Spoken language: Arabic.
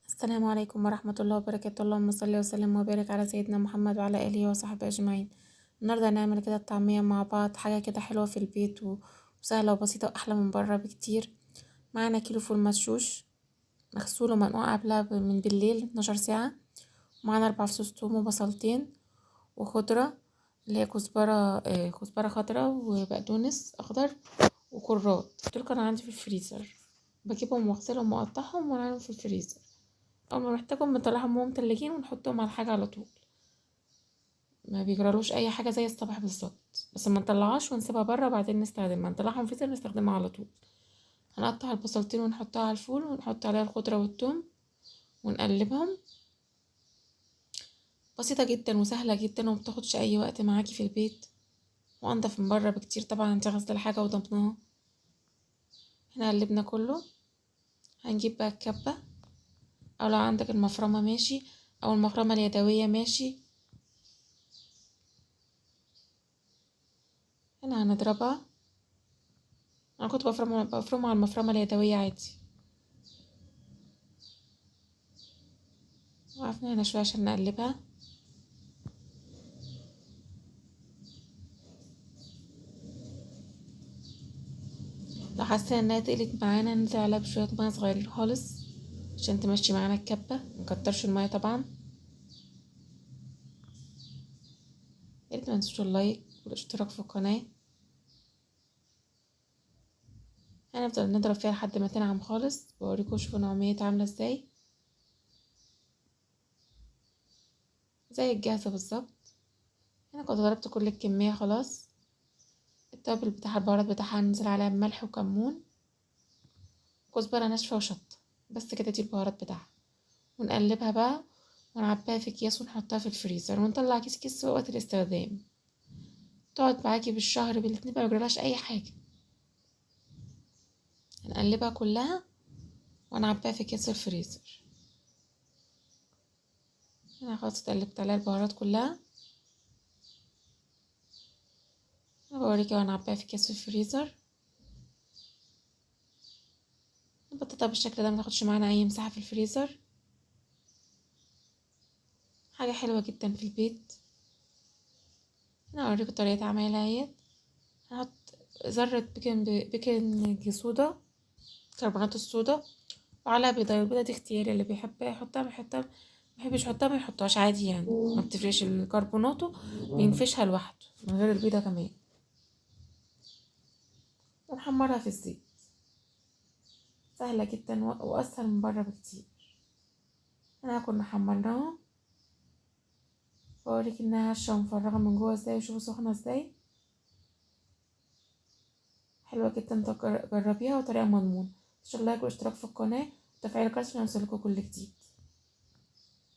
السلام عليكم ورحمة الله وبركاته. اللهم صل وسلم وبارك على سيدنا محمد وعلى آله وصحبه أجمعين. النهاردة هنعمل كده الطعمية مع بعض، حاجة كده حلوة في البيت وسهلة وبسيطة وأحلى من بره بكتير. معانا كيلو فول مشوش مغسول ومنقوع قبلها من بالليل 12 ساعة. معانا 4 فصوص توم وبصلتين وخضرة اللي هي كزبرة خضرة وبقدونس أخضر وكرات. دول كانوا عندي في الفريزر، بجيبهم واغسلهم واقطعهم وانعملهم في الفريزر. اول ما نحتاجهم بنطلعهم وهم متلجين ونحطهم على الحاجه على طول، ما بيجرالوش اي حاجه زي الصباح بالظبط. بس ما نطلعهاش ونسيبها بره وبعدين نستخدمها، نطلعهم في الفريزر نستخدمها على طول. هنقطع البصلتين ونحطها على الفول ونحط عليها الخضره والثوم ونقلبهم. بسيطه جدا وسهله جدا ومبتاخدش اي وقت معاكي في البيت، وانضف من بره بكتير. طبعا انت غسل الحاجه وضمناها. احنا قلبنا كله. هنجيب بقى الكبه، او لو عندك المفرمه ماشي، او المفرمه اليدويه ماشي. هنا هنضربها. انا كنت بفرمها على المفرمه اليدويه عادي. وقفنا هنا شويه عشان نقلبها. لو حسينا انها تقلت معانا ننزل عليها بشويه ميه صغيرين خالص عشان تمشي معانا الكبه، مكترش الميه طبعا. ياريت متنسوش اللايك والاشتراك في القناه. هنفضل نضرب فيها لحد ما تنعم خالص. بوريكم شوفوا نعوميتها عامله ازاي، زي الجاهزه بالظبط. انا كنت ضربت كل الكميه خلاص. التوابل بتاع البهارات بتاعها هننزل عليها بملح وكمون وكزبره ناشفه وشطه، بس كده دي البهارات بتاعها. ونقلبها بقى ونعبيها في اكياس ونحطها في الفريزر ونطلع كيس كيس في وقت الاستخدام. تقعد معاكي بالشهر بالاتنين ما يجرالهاش اي حاجه. هنقلبها كلها ونعبيها في كيس الفريزر. انا خلاص اتقلبت عليها البهارات كلها. انا بوريكي وانا عبيها في كيس الفريزر. نبططها بالشكل ده، متاخدش معانا اي مساحه في الفريزر. حاجه حلوه جدا في البيت. انا اوريكم طريقه عملها اهي. هحط ذره بيكنج صودا، كربونات الصودا، وعلى بيضه. البيضه دي اختياري، اللي بيحبها يحطها بيحطها، محبش يحطها ما يحطهاش عادي يعني، ما بتفرقش. الكربوناتو بينفشها لوحده من غير البيضه كمان. ونحمرها في الزيت، سهله جدا واسهل من بره بكتير. انا كنا حمرناها. بوريك انها هشه ومفرغه من جوه ازاي، وشوفوا سخنه ازاي. حلوه جدا، جربيها وطريقه مضمونه. ان شاء الله لايك واشتراك في القناه وتفعيل الجرس عشان يوصلكوا كل جديد.